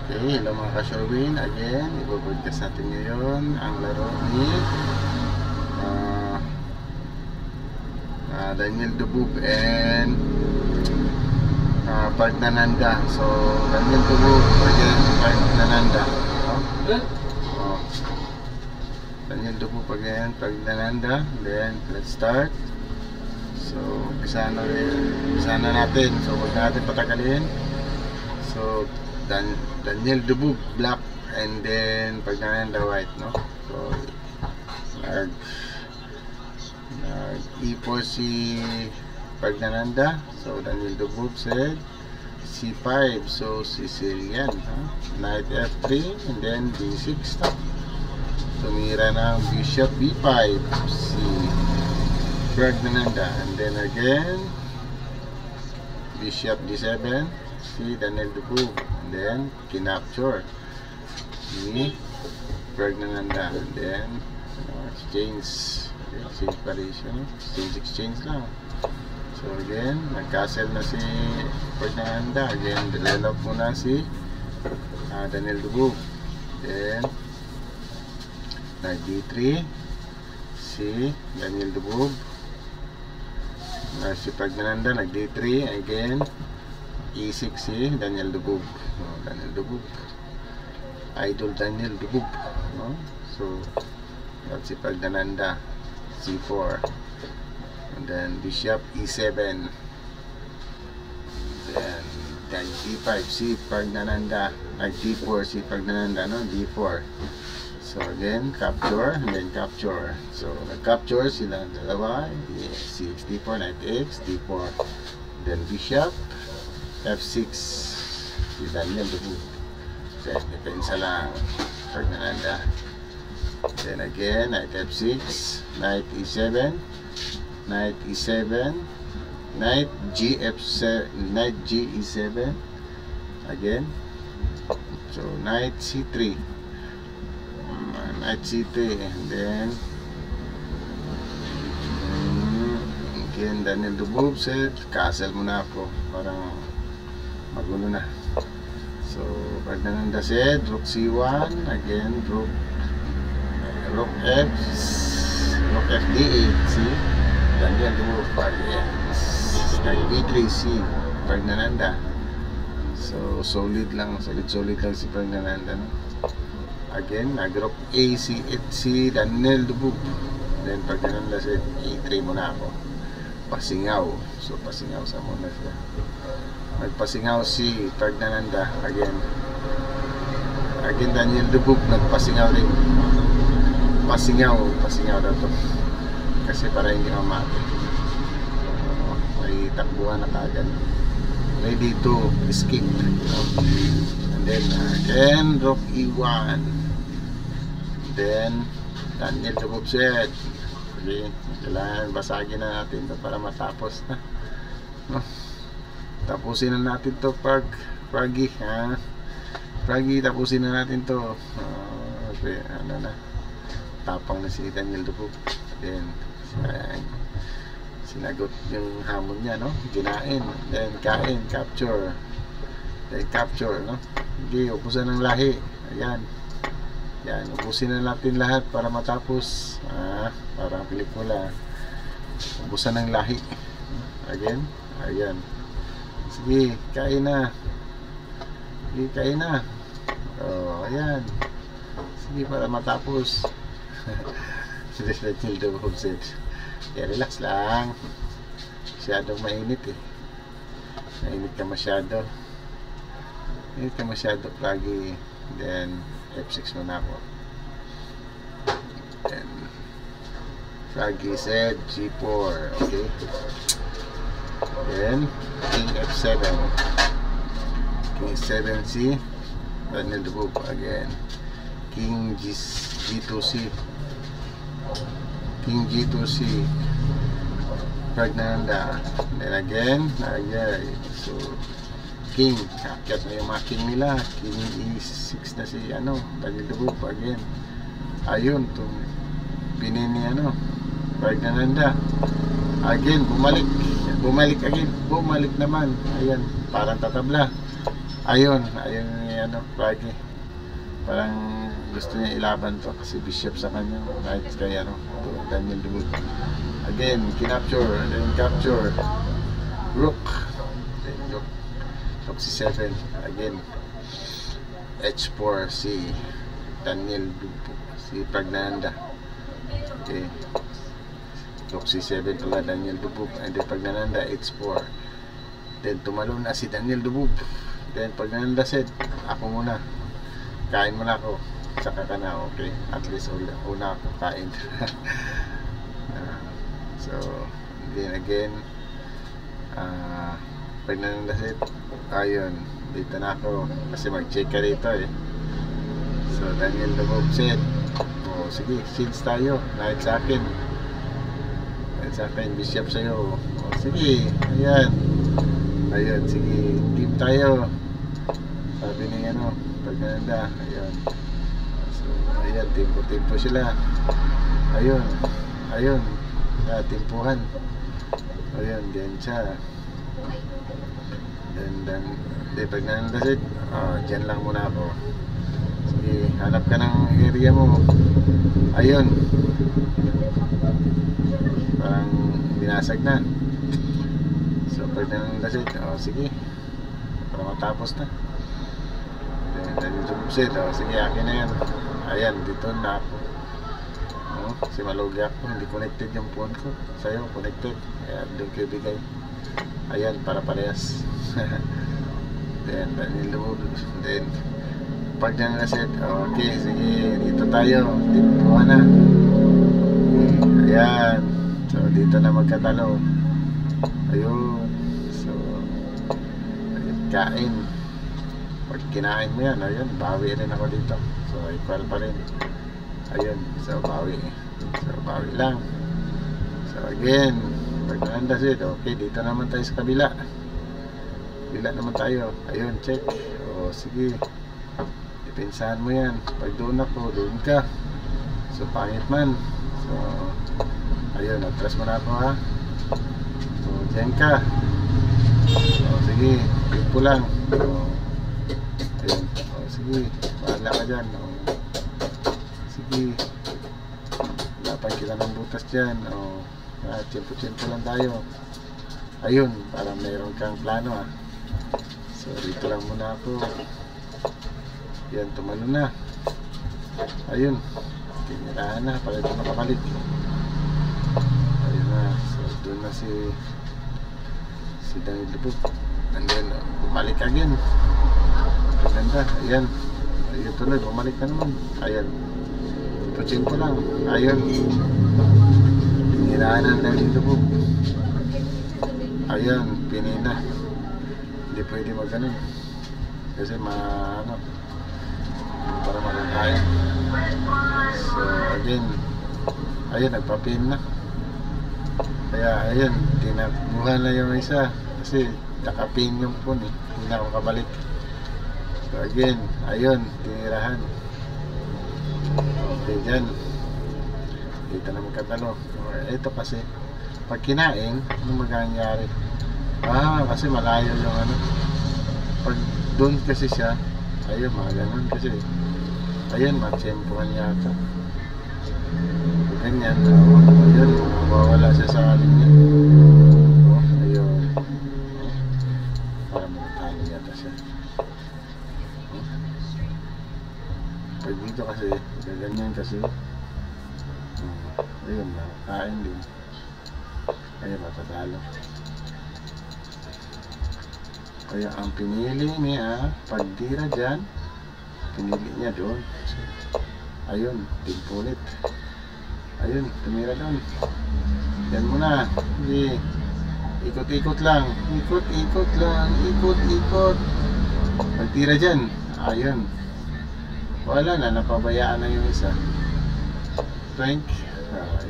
Okay, hello mga ka-Sherwin. Again, ibabroadcast natin ngayon ang laro ni Daniel Dubug and Pagnananda. So, Daniel Dubug again, Pagnananda. Daniel Dubug again, Pagnananda. Then, let's start. So, umpisa na natin. So, huwag natin patagalin. So, Daniel Dubug black and then Pagnananda white, no? So nag-e4 si Pagnananda. So Daniel Dubug said C5, so Sicilian, knight F3 and then D6, no? Tumira ng bishop B5 si Pagnananda and then again bishop D7 si Daniel Dubug. And then kinapture ni Pagnananda and then exchange exchange lang. So again nag-castle na si Pagnananda. Again develop muna si Daniel Dubug. Then nag D3 si Daniel Dubug. Si Pagnananda nag D3 again E6 si Daniel Dubug. Daniel Dubug, idol Daniel Dubug, no? So that's si Pagnananda C4 and then bishop E7 then D5 si Pagnananda, D4 si Pagnananda, no? D4. So again capture and then capture. So nag-capture sila dalawa. C6 D4 knight X D4 then bishop F6 si Daniel Dubug. Then depensa lang Pagnananda. Then again knight F6 knight E7 knight E7 knight GF7 knight GE7 again. So knight C3 knight C3 and then again Daniel Dubug said castle muna ako, parang magulo na. So Pagnananda said rook C1 again, rook F D8 see Daniel Dubug again knight B3 si Pagnananda. So solid lang si Pagnananda, no? Again nag-rook A si Daniel Dubug. Then Pagnananda said E3 muna ako, pasingaw. So pasingaw sa muna siya. Nagpasingaw si Pagnananda again Daniel Dubug nagpasingaw rin. Pasingaw daw to kasi para hindi mamati. May takbuhan na kagad, ready to escape, and then again rook E1 then Daniel Dubug said okay, kailangan basagin na natin to para matapos na, no? Tapusin na natin to Froggy, Froggy, tapusin na natin to. Okay, ano na, tapang na si Daniel Dubug. Then sinagot yung hamon niya, no? Ginain, then kain, capture, then capture, no? Hindi, ubusan ng lahi. Ayan, yan, ubusin na natin lahat para matapos. Parang pelikula, ubusan ng lahi. Again, ayan. Sige, kain na. Sige, kain na. Oh, ayan. Sige, para matapos. Daniel Dubug said, yeah, relax lang. Masyadong mainit eh. Mainit ka masyado. Mainit ka masyado lagi. Then, F6 muna ako. Then, Froggy said G4. Okay. Then King F7 si Daniel Dubug again. King G2C Pagnananda. Then again so King, akyat na yung mga king nila. King E6 na si Daniel Dubug again. Ayun, pinin ni Pagnananda again, bumalik again, bumalik naman. Ayan, parang tatabla. Ayun ni ano, Froggy. Parang gusto niya ilaban to kasi bishop sa kanya, kahit kay ano, Daniel Dubog. Again, kinapture, then capture. Rook. Then rook C7. Again, H4 si Daniel Dubog, si Pragnananda. Okay. Rook C7 pala Daniel Dubog. And then Pragnananda, H4. Then tumalon na si Daniel Dubog. Then Pragnananda said, ako muna. Kain muna ako. Saka ka na, okay. At least una ako kain. So, then again, Pragnananda said, ayun, dito na ako. Kasi mag-check ka dito eh. So, Daniel Dubog said, oh, sige, seeds tayo. Kahit sa akin. Kahit sa akin, bishop sa'yo. Oh, sige, ayan. Ayun, sige, team tayo. Sabi ni ano, Pragnananda, ayun. So, ayan, timpo sila. Ayun, timpuhan. Ayun, diyan siya. Then, Pragnananda said, dyan lang muna ako. Sige, hanap ka ng area mo. Ayun. Parang binasag na. So, Pragnananda said, sige, para matapos na. Then yung said, sige, akin na yan. Ayan, dito na ako. Kasi malugi ako, hindi connected yung phone ko. Sa'yo, connected. Ayan, doon ko ibigay. Ayan, para parehas. Then, then Pragnananda said, okay, sige, dito tayo. Timpuhan na. Okay, ayan. So, dito na magkatalo. Ayun. So, ayun, kain. Pag kinain mo yan, ayun, bawi rin ako dito. So, equal pa rin. Ayun, so bawi. So, bawi lang. So, again, Pragnananda said, okay, dito naman tayo sa kabila. Kabila naman tayo. Ayun, check. O, sige. Ipinsahan mo yan. Pag doon ako, doon ka. So, pangit man. So, ayun, atras mo na ako, ha. So, dyan ka. So, sige, timpo lang. So, ayun. O, sige, bahala ka dyan. O, sige, lapan kita ng butas dyan. O, tiyempo-tiyempo lang tayo. Ayun, parang mayroon kang plano, ha. So, dito lang muna ako. Yan, tumalo na. Ayun, tinirahan na para ito makabalik. Ayun na. So, doon na si Daniel Dubog. And then, bumalik again. Ganda. Ayan. Ayun tuloy, bumalik na naman. Ayan. Puchin ko lang. Ayun. Tinirahan na Daniel Dubog. Ayan, pinina. Hindi pwede mag-ganon. Kasi para makakain. So, again, ayun, nagpapin na. Kaya, ayun, tinakbuhan na yung isa. Kasi, nakapin yung phone eh. Hindi na ako kabalik. So, again, ayun, tinirahan. Okay, dyan. Dito na magkatalo. Ito kasi, pag kinain, anong maganyari? Kasi malayo yung ano. Pag doon kasi siya, ayun, mga ganun kasi. Ayun, matsempuhan yata. Ganyan, ayun, mawawala siya sa linya. Ayun. Para magtalo yata siya. Pag dito kasi, ganyan kasi. Ayun, kain din. Ayun, matatalo. Kaya ang pinili niya, pagtira dyan, pinili niya doon. Ayun, timpulit. Ayun, tumira doon. Yan muna. Hindi. Ikot-ikot lang. Ikot-ikot lang. Ikot-ikot. Pagtira dyan. Ayun. Wala na, napabayaan na yung isa. Frank.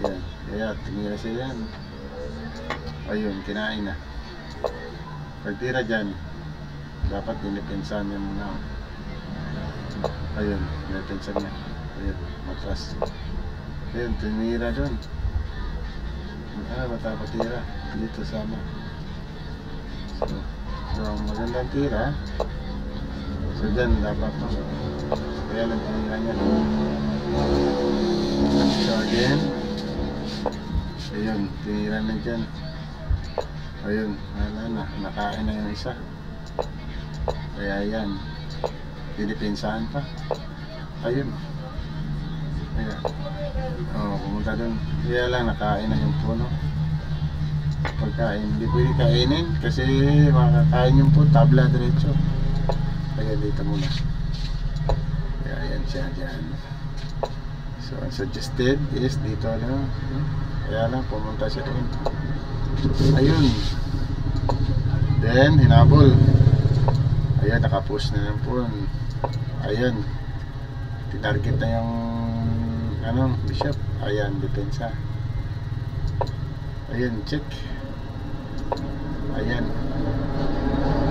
Ayan. Kaya, tumira siya yan. Ayun, kinain na. Pagtira dyan, dapat dinipensan niya muna. Ayun, dinipensan niya. Ayun, matras. Ayun, tinira doon. Matapos tira. Dito sama. So, magandang tira. So dyan dapat no? Kaya lang tinira niya. So again, ayun, tinira na dyan. Ayun, wala na, nakain na yung isa. Kaya yan, dinipensahan pa. Ayun. Kaya, pumunta dun. Kaya lang, nakain na yung puno. Pagkain, hindi pwede kainin kasi makakain yung po, tabla diretso. Kaya dito muna. Kaya yan siya dyan. So ang suggested is dito lang. Kaya lang pumunta siya doon. Ayun. Then hinabol. Ayan, nakapush na lang po. Ayan, tinarget na yung bishop. Ayan, depensa. Ayan, check. Ayan.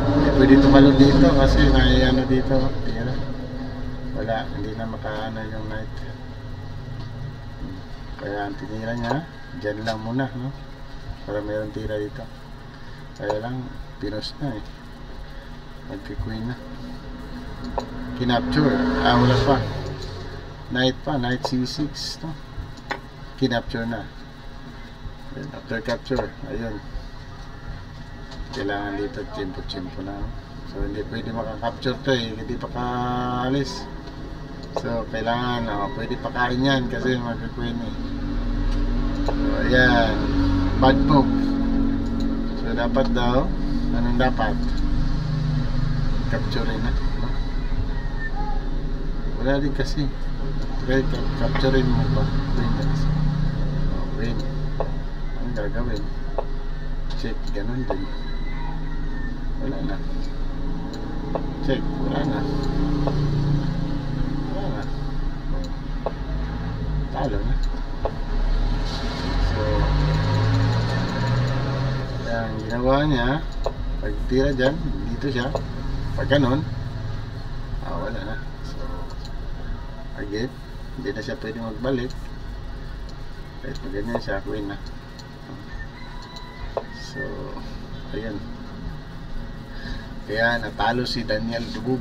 Hindi pwede tumalon dito kasi may dito. Tira. Wala, hindi na makaano yung knight. Kaya ang tinira niya, dyan lang muna, no? Para mayroong tira dito. Kaya lang, pinos na eh. Nagki-queen na. Kinapture. Wala pa. Knight pa, knight c6, no? Kinapture na. Then after capture, ayun. Kailangan dito tiyempo-tiyempo na. So hindi pwede makakapture to eh, hindi pa kaalis. So kailangan, pwede pakain yan kasi magka-queen eh. So ayan, bad move. So dapat daw, anong dapat? Capture na. Wala din kasi. Kaya capturein mo pa. Queen na kasi. Queen. Ang gagawin? Check, ganun din. Wala na. Check, wala na. Wala na. Talo na. So, ang ginawa niya, pag tira dyan, dito siya. Pag ganun, wala na. So, again, hindi na siya pwede magbalik. Kahit pag ganyan siya, queen na. So, ayun. Kaya natalo si Daniel Dubub.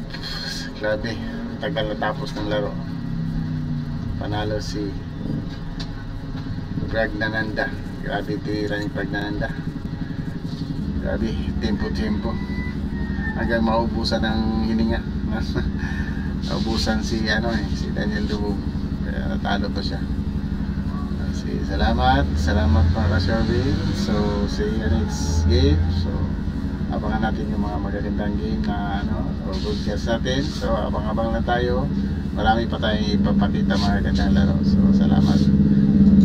Grabe, tagal natapos ng laro. Panalo si Pragnananda. Grabe tira ni Pragnananda. Grabe, tempo-tempo. Hanggang maubusan ng hininga. Maubusan si si Daniel Dubub. Kaya natalo pa siya. Salamat para survey. So see you next game. So abangan natin yung mga magagandang game na broadcast natin. So abang-abang lang tayo. Marami pa tayong ipapakita mga gandang laro. So salamat.